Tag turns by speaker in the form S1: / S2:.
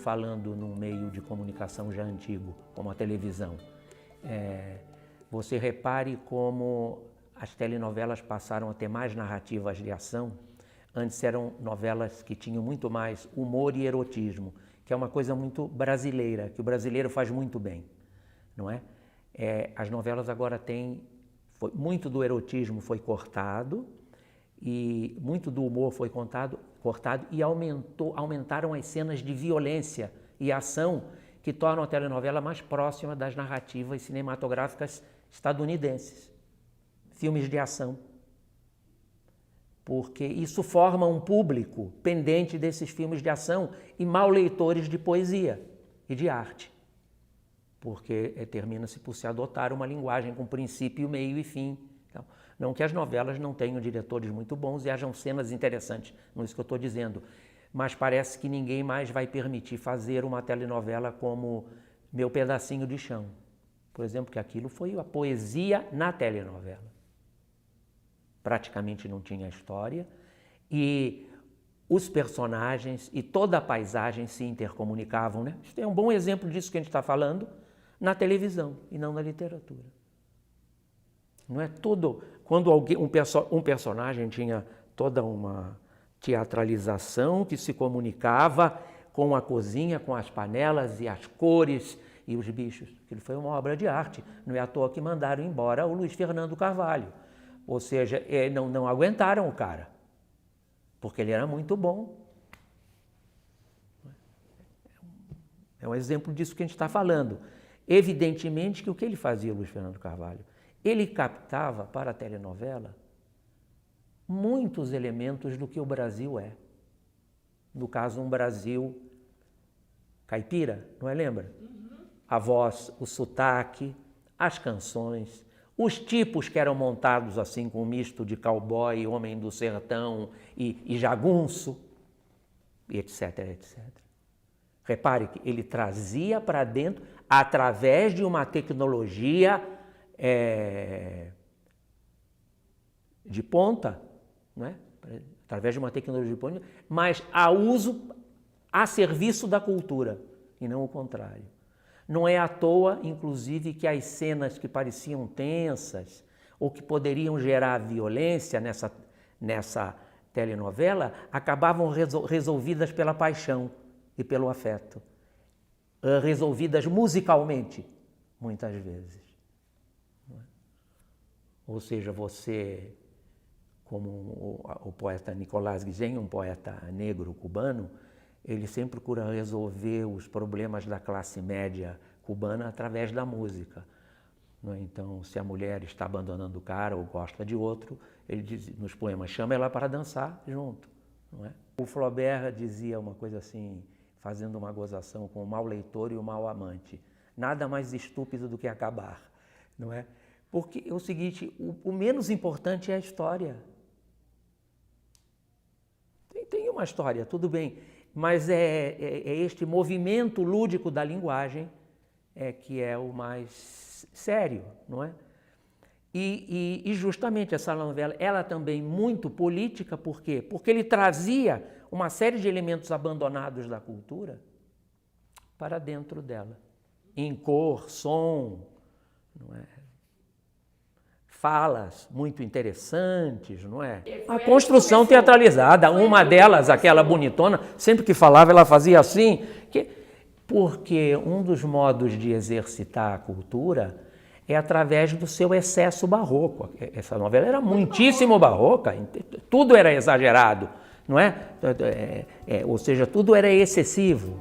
S1: falando num meio de comunicação já antigo, como a televisão. Você repare como as telenovelas passaram a ter mais narrativas de ação. Antes eram novelas que tinham muito mais humor e erotismo, que é uma coisa muito brasileira, que o brasileiro faz muito bem, não é? As novelas agora têm... muito do erotismo foi cortado e muito do humor foi cortado e aumentaram as cenas de violência e ação que tornam a telenovela mais próxima das narrativas cinematográficas estadunidenses. Filmes de ação. Porque isso forma um público pendente desses filmes de ação e mal leitores de poesia e de arte. Porque termina-se por se adotar uma linguagem com princípio, meio e fim. Então, não que as novelas não tenham diretores muito bons e hajam cenas interessantes, não é isso que eu estou dizendo, mas parece que ninguém mais vai permitir fazer uma telenovela como Meu Pedacinho de Chão. Por exemplo, que aquilo foi a poesia na telenovela. Praticamente não tinha história e os personagens e toda a paisagem se intercomunicavam, né? Isso é um bom exemplo disso que a gente está falando na televisão e não na literatura. Não é tudo... Quando um personagem tinha toda uma teatralização que se comunicava com a cozinha, com as panelas e as cores e os bichos. Aquilo foi uma obra de arte. Não é à toa que mandaram embora o Luiz Fernando Carvalho. Ou seja, não aguentaram o cara, porque ele era muito bom. É um exemplo disso que a gente está falando. Evidentemente que o que ele fazia, Luiz Fernando Carvalho? Ele captava para a telenovela muitos elementos do que o Brasil é. No caso, um Brasil caipira, não é? Lembra? A voz, o sotaque, as canções, os tipos que eram montados assim com um misto de cowboy, homem do sertão e jagunço, e etc, etc. Repare que ele trazia para dentro, através de uma tecnologia de ponta, não é? Através de uma tecnologia de ponta, mas a serviço da cultura, e não o contrário. Não é à toa, inclusive, que as cenas que pareciam tensas ou que poderiam gerar violência nessa telenovela acabavam resolvidas pela paixão e pelo afeto. Resolvidas musicalmente, muitas vezes. Ou seja, você, como o poeta Nicolás Guillén, um poeta negro cubano, ele sempre procura resolver os problemas da classe média cubana através da música. Não é? Então, se a mulher está abandonando o cara ou gosta de outro, ele diz nos poemas, chama ela para dançar junto. Não é? O Flaubert dizia uma coisa assim, fazendo uma gozação com o mau leitor e o mau amante. Nada mais estúpido do que acabar. Não é? Porque é o seguinte, o menos importante é a história. Tem uma história, tudo bem. Mas é este movimento lúdico da linguagem que é o mais sério, não é? E justamente essa novela, ela também muito política, por quê? Porque ele trazia uma série de elementos abandonados da cultura para dentro dela. Em cor, som, não é? Falas muito interessantes, não é? A construção teatralizada, uma delas, aquela bonitona, sempre que falava ela fazia assim, porque um dos modos de exercitar a cultura é através do seu excesso barroco. Essa novela era muitíssimo barroca, tudo era exagerado, não é? Ou seja, tudo era excessivo.